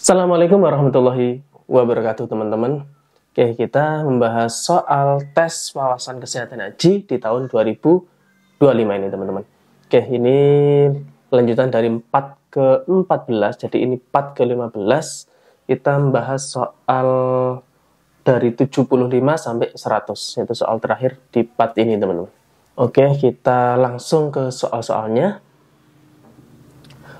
Assalamualaikum warahmatullahi wabarakatuh teman-teman. Oke, kita membahas soal tes wawasan kesehatan haji di tahun 2025 ini teman-teman. Oke, ini lanjutan dari 4 ke 14, jadi ini 4 ke 15. Kita membahas soal dari 75 sampai 100, yaitu soal terakhir di part ini teman-teman. Oke, kita langsung ke soal-soalnya.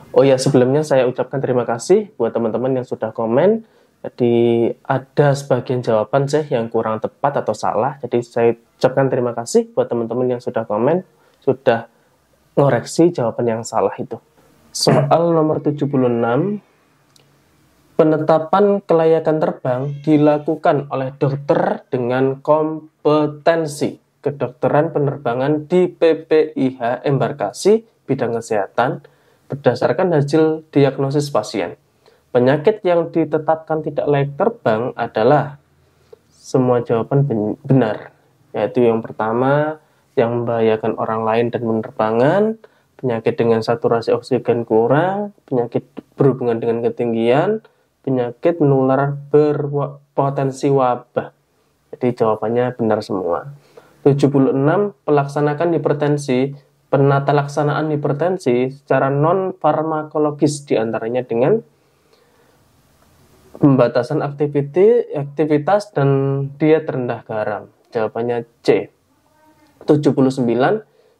Oh ya, sebelumnya saya ucapkan terima kasih buat teman-teman yang sudah komen. Jadi ada sebagian jawaban yang kurang tepat atau salah. Jadi saya ucapkan terima kasih buat teman-teman yang sudah komen, sudah ngoreksi jawaban yang salah itu. Soal nomor 76. Penetapan kelayakan terbang dilakukan oleh dokter dengan kompetensi kedokteran penerbangan di PPIH embarkasi bidang kesehatan berdasarkan hasil diagnosis pasien. Penyakit yang ditetapkan tidak layak terbang adalah semua jawaban benar, yaitu yang pertama, yang membahayakan orang lain dan penerbangan, penyakit dengan saturasi oksigen kurang, penyakit berhubungan dengan ketinggian, penyakit menular berpotensi wabah. Jadi jawabannya benar semua. 76. Pelaksanakan hipertensi. Penata laksanaan hipertensi secara non-farmakologis diantaranya dengan pembatasan aktivitas dan diet rendah garam. Jawabannya C. 79.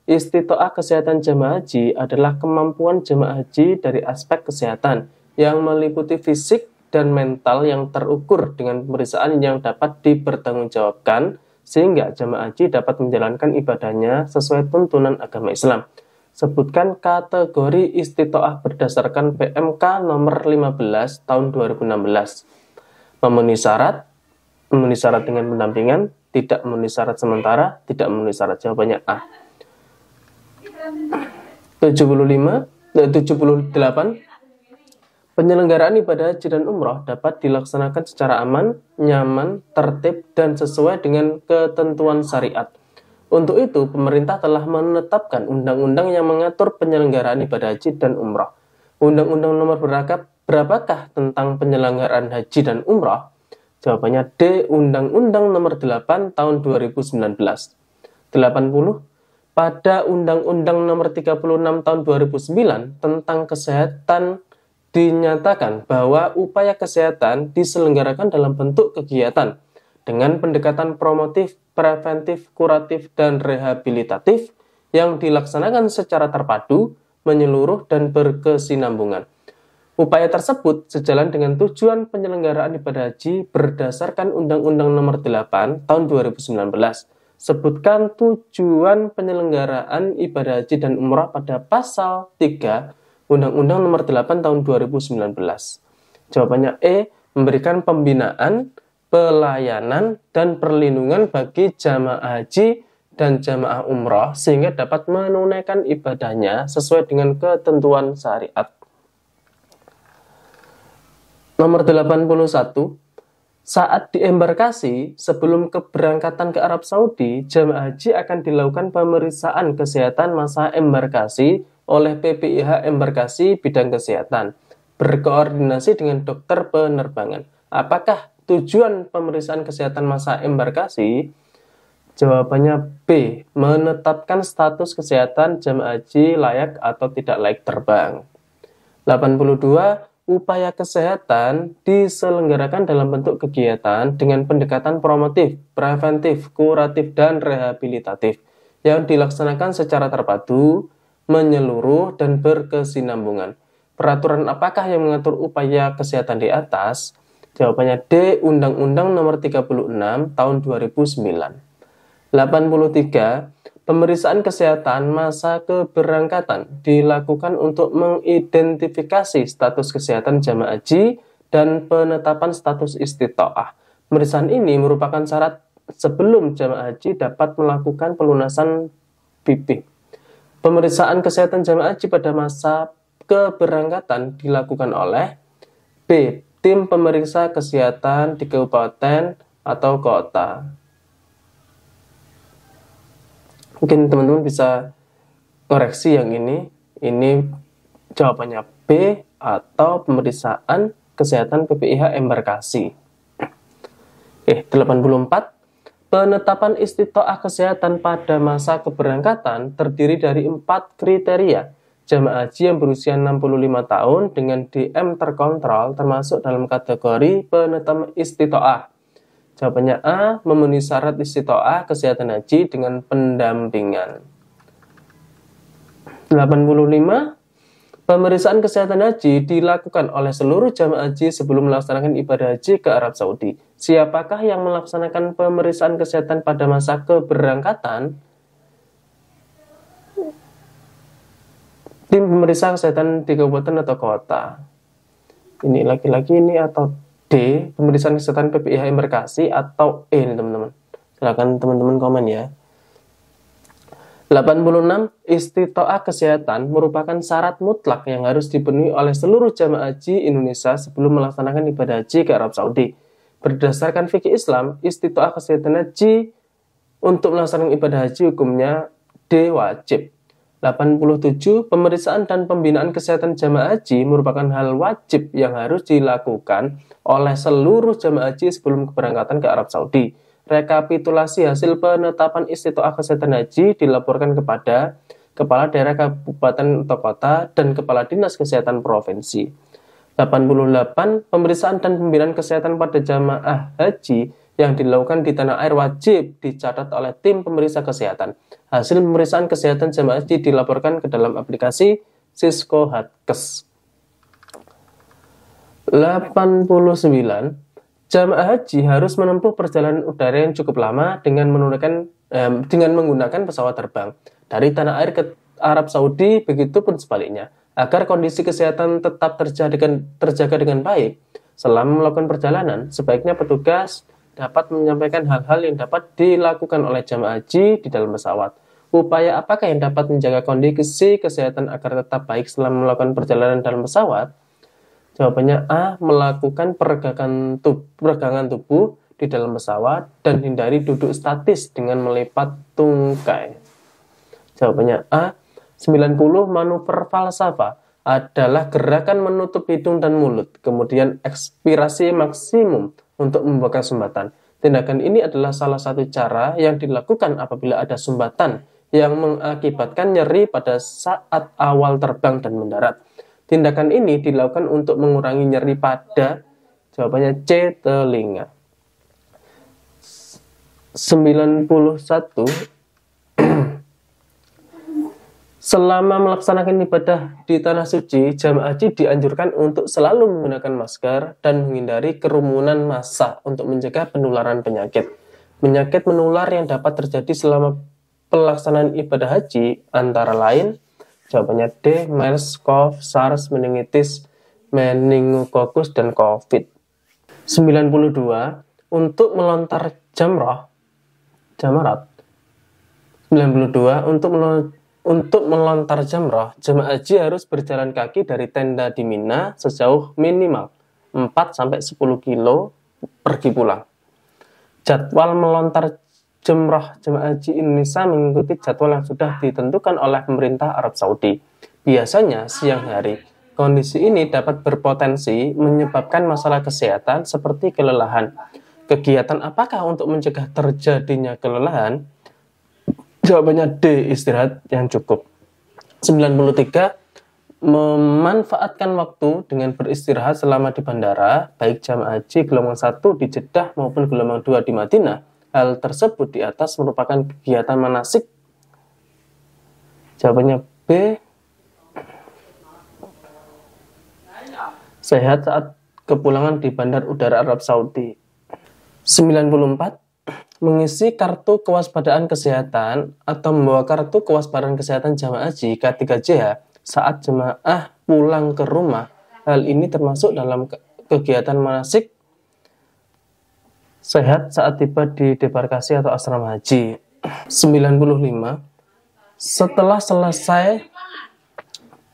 Istitoah kesehatan jemaah haji adalah kemampuan jemaah haji dari aspek kesehatan yang meliputi fisik dan mental yang terukur dengan pemeriksaan yang dapat dipertanggungjawabkan sehingga jemaah haji dapat menjalankan ibadahnya sesuai tuntunan agama Islam. Sebutkan kategori istitoah berdasarkan PMK nomor 15 tahun 2016. Memenuhi syarat dengan pendampingan, tidak memenuhi syarat sementara, tidak memenuhi syarat. Jawabannya A. 78. Penyelenggaraan ibadah haji dan umroh dapat dilaksanakan secara aman, nyaman, tertib, dan sesuai dengan ketentuan syariat. Untuk itu, pemerintah telah menetapkan undang-undang yang mengatur penyelenggaraan ibadah haji dan umroh. Undang-undang nomor berapakah tentang penyelenggaraan haji dan umroh? Jawabannya D. Undang-undang nomor 8 tahun 2019. 80. Pada Undang-Undang nomor 36 tahun 2009 tentang kesehatan dinyatakan bahwa upaya kesehatan diselenggarakan dalam bentuk kegiatan dengan pendekatan promotif, preventif, kuratif, dan rehabilitatif yang dilaksanakan secara terpadu, menyeluruh, dan berkesinambungan. Upaya tersebut sejalan dengan tujuan penyelenggaraan ibadah haji berdasarkan Undang-Undang nomor 8 tahun 2019. Sebutkan tujuan penyelenggaraan ibadah haji dan umrah pada pasal 3 Undang-Undang nomor 8 tahun 2019. Jawabannya E. Memberikan pembinaan, pelayanan, dan perlindungan bagi jamaah haji dan jamaah umroh sehingga dapat menunaikan ibadahnya sesuai dengan ketentuan syariat. Nomor 81. Saat di embarkasi, sebelum keberangkatan ke Arab Saudi, jamaah haji akan dilakukan pemeriksaan kesehatan masa embarkasi oleh PPIH embarkasi bidang kesehatan, berkoordinasi dengan dokter penerbangan. Apakah tujuan pemeriksaan kesehatan masa embarkasi? Jawabannya B. Menetapkan status kesehatan jemaah haji layak atau tidak layak terbang. 82. Upaya kesehatan diselenggarakan dalam bentuk kegiatan dengan pendekatan promotif, preventif, kuratif, dan rehabilitatif yang dilaksanakan secara terpadu, menyeluruh, dan berkesinambungan. Peraturan apakah yang mengatur upaya kesehatan di atas? Jawabannya D. Undang-Undang nomor 36 tahun 2009. 83. Pemeriksaan kesehatan masa keberangkatan dilakukan untuk mengidentifikasi status kesehatan jamaah haji dan penetapan status istitoah. Pemeriksaan ini merupakan syarat sebelum jamaah haji dapat melakukan pelunasan BP. Pemeriksaan kesehatan jamaah haji pada masa keberangkatan dilakukan oleh B. Tim pemeriksa kesehatan di kabupaten atau kota. Mungkin teman-teman bisa koreksi yang ini jawabannya B atau pemeriksaan Kesehatan PPIH embarkasi. 84. Penetapan istitoah kesehatan pada masa keberangkatan terdiri dari 4 kriteria. Jamaah haji yang berusia 65 tahun dengan DM terkontrol termasuk dalam kategori penetapan istitoah. Jawabannya A. Memenuhi syarat istitoah kesehatan haji dengan pendampingan. 85. Pemeriksaan kesehatan haji dilakukan oleh seluruh jamaah haji sebelum melaksanakan ibadah haji ke Arab Saudi. Siapakah yang melaksanakan pemeriksaan kesehatan pada masa keberangkatan? Tim pemeriksa kesehatan di kabupaten atau kota. Ini laki-laki ini atau D, pemeriksaan kesehatan PPIH embarkasi, atau E, teman-teman. Silakan teman-teman komen ya. 86. Istitoah kesehatan merupakan syarat mutlak yang harus dipenuhi oleh seluruh jamaah haji Indonesia sebelum melaksanakan ibadah haji ke Arab Saudi. Berdasarkan fikih Islam, istitoah kesehatan haji untuk melaksanakan ibadah haji hukumnya D. Wajib. 87. Pemeriksaan dan pembinaan kesehatan jamaah haji merupakan hal wajib yang harus dilakukan oleh seluruh jamaah haji sebelum keberangkatan ke Arab Saudi. Rekapitulasi hasil penetapan istitoah kesehatan haji dilaporkan kepada Kepala Daerah Kabupaten atau Kota dan Kepala Dinas Kesehatan Provinsi. 88. Pemeriksaan dan pembinaan kesehatan pada jamaah haji yang dilakukan di tanah air wajib dicatat oleh tim pemeriksa kesehatan. Hasil pemeriksaan kesehatan jamaah haji dilaporkan ke dalam aplikasi Sisko Hatkes. 89. Jamaah haji harus menempuh perjalanan udara yang cukup lama dengan menggunakan pesawat terbang dari tanah air ke Arab Saudi, begitupun sebaliknya, agar kondisi kesehatan tetap terjaga dengan baik. Selama melakukan perjalanan, sebaiknya petugas dapat menyampaikan hal-hal yang dapat dilakukan oleh jamaah haji di dalam pesawat. Upaya apakah yang dapat menjaga kondisi kesehatan agar tetap baik selama melakukan perjalanan dalam pesawat? Jawabannya A. Melakukan peregangan tubuh di dalam pesawat dan hindari duduk statis dengan melipat tungkai. Jawabannya A. 90. Manuver falsafah adalah gerakan menutup hidung dan mulut, kemudian ekspirasi maksimum untuk membuka sumbatan. Tindakan ini adalah salah satu cara yang dilakukan apabila ada sumbatan yang mengakibatkan nyeri pada saat awal terbang dan mendarat. Tindakan ini dilakukan untuk mengurangi nyeri pada, jawabannya C, telinga. 91. Selama melaksanakan ibadah di tanah suci, jamaah haji dianjurkan untuk selalu menggunakan masker dan menghindari kerumunan massa untuk mencegah penularan penyakit. Penyakit menular yang dapat terjadi selama pelaksanaan ibadah haji antara lain, jawabannya D. MERS-CoV, SARS, meningitis, meningokokus, dan COVID. 92. Untuk melontar jamarat. 92. Untuk melontar jamrah, jemaah haji harus berjalan kaki dari tenda di Mina sejauh minimal 4-10 kilo pergi pulang. Jadwal melontar jumrah jemaah haji Indonesia mengikuti jadwal yang sudah ditentukan oleh pemerintah Arab Saudi. Biasanya siang hari. Kondisi ini dapat berpotensi menyebabkan masalah kesehatan seperti kelelahan. Kegiatan apakah untuk mencegah terjadinya kelelahan? Jawabannya D. Istirahat yang cukup. 93. Memanfaatkan waktu dengan beristirahat selama di bandara, baik jamaah haji gelombang 1 di Jeddah maupun gelombang 2 di Madinah. Hal tersebut di atas merupakan kegiatan manasik. Jawabannya B. Sehat saat kepulangan di Bandar Udara Arab Saudi. 94. Mengisi kartu kewaspadaan kesehatan atau membawa kartu kewaspadaan kesehatan jamaah haji K3JH saat jemaah pulang ke rumah. Hal ini termasuk dalam kegiatan manasik sehat saat tiba di debarkasi atau asrama haji. 95. Setelah selesai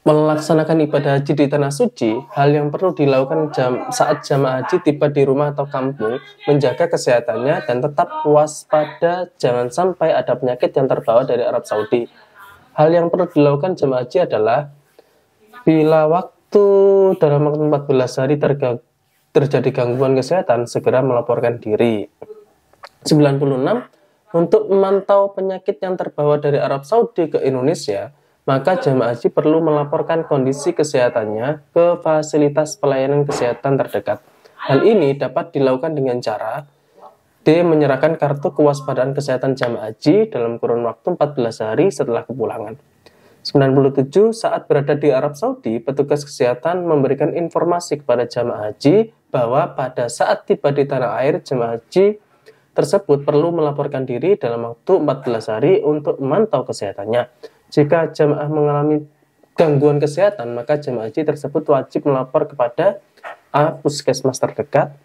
melaksanakan ibadah haji di tanah suci, hal yang perlu dilakukan saat jamaah haji tiba di rumah atau kampung, menjaga kesehatannya dan tetap waspada jangan sampai ada penyakit yang terbawa dari Arab Saudi. Hal yang perlu dilakukan jamaah haji adalah bila waktu dalam waktu 14 hari terjadi gangguan kesehatan, segera melaporkan diri. 96. Untuk memantau penyakit yang terbawa dari Arab Saudi ke Indonesia, maka jamaah haji perlu melaporkan kondisi kesehatannya ke fasilitas pelayanan kesehatan terdekat. Hal ini dapat dilakukan dengan cara D. Menyerahkan kartu kewaspadaan kesehatan jamaah haji dalam kurun waktu 14 hari setelah kepulangan. 97. Saat berada di Arab Saudi, petugas kesehatan memberikan informasi kepada jamaah haji bahwa pada saat tiba di tanah air, jamaah haji tersebut perlu melaporkan diri dalam waktu 14 hari untuk memantau kesehatannya. Jika jamaah mengalami gangguan kesehatan, maka jamaah haji tersebut wajib melapor kepada A. Puskesmas terdekat.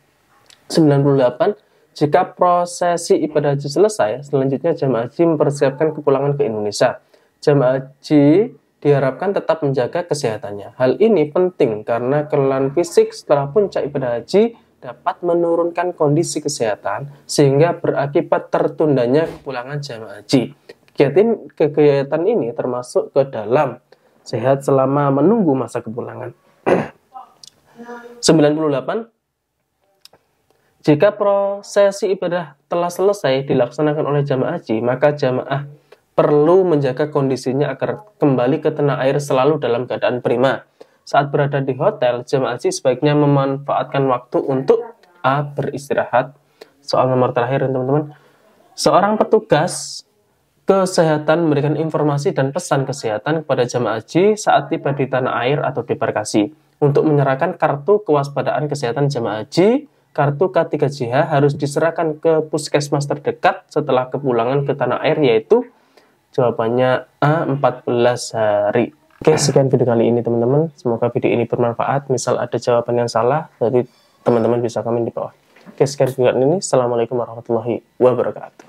98. Jika prosesi ibadah haji selesai, selanjutnya jamaah haji mempersiapkan kepulangan ke Indonesia. Jamaah haji diharapkan tetap menjaga kesehatannya. Hal ini penting karena kelelahan fisik setelah puncak ibadah haji dapat menurunkan kondisi kesehatan sehingga berakibat tertundanya kepulangan jamaah haji. Kegiatan ini termasuk ke dalam sehat selama menunggu masa kepulangan. 98. Jika prosesi ibadah telah selesai dilaksanakan oleh jamaah haji, maka jamaah perlu menjaga kondisinya agar kembali ke tanah air selalu dalam keadaan prima. Saat berada di hotel, jamaah haji sebaiknya memanfaatkan waktu untuk A. Beristirahat. Soal nomor terakhir, teman-teman. Seorang petugas kesehatan memberikan informasi dan pesan kesehatan kepada jamaah haji saat tiba di tanah air atau debarkasi. Untuk menyerahkan kartu kewaspadaan kesehatan jamaah haji, kartu K3JH harus diserahkan ke puskesmas terdekat setelah kepulangan ke tanah air, yaitu jawabannya A. 14 hari. Oke, sekian video kali ini teman-teman. Semoga video ini bermanfaat. Misal ada jawaban yang salah, jadi teman-teman bisa komen di bawah. Oke, sekian video kali ini. Assalamualaikum warahmatullahi wabarakatuh.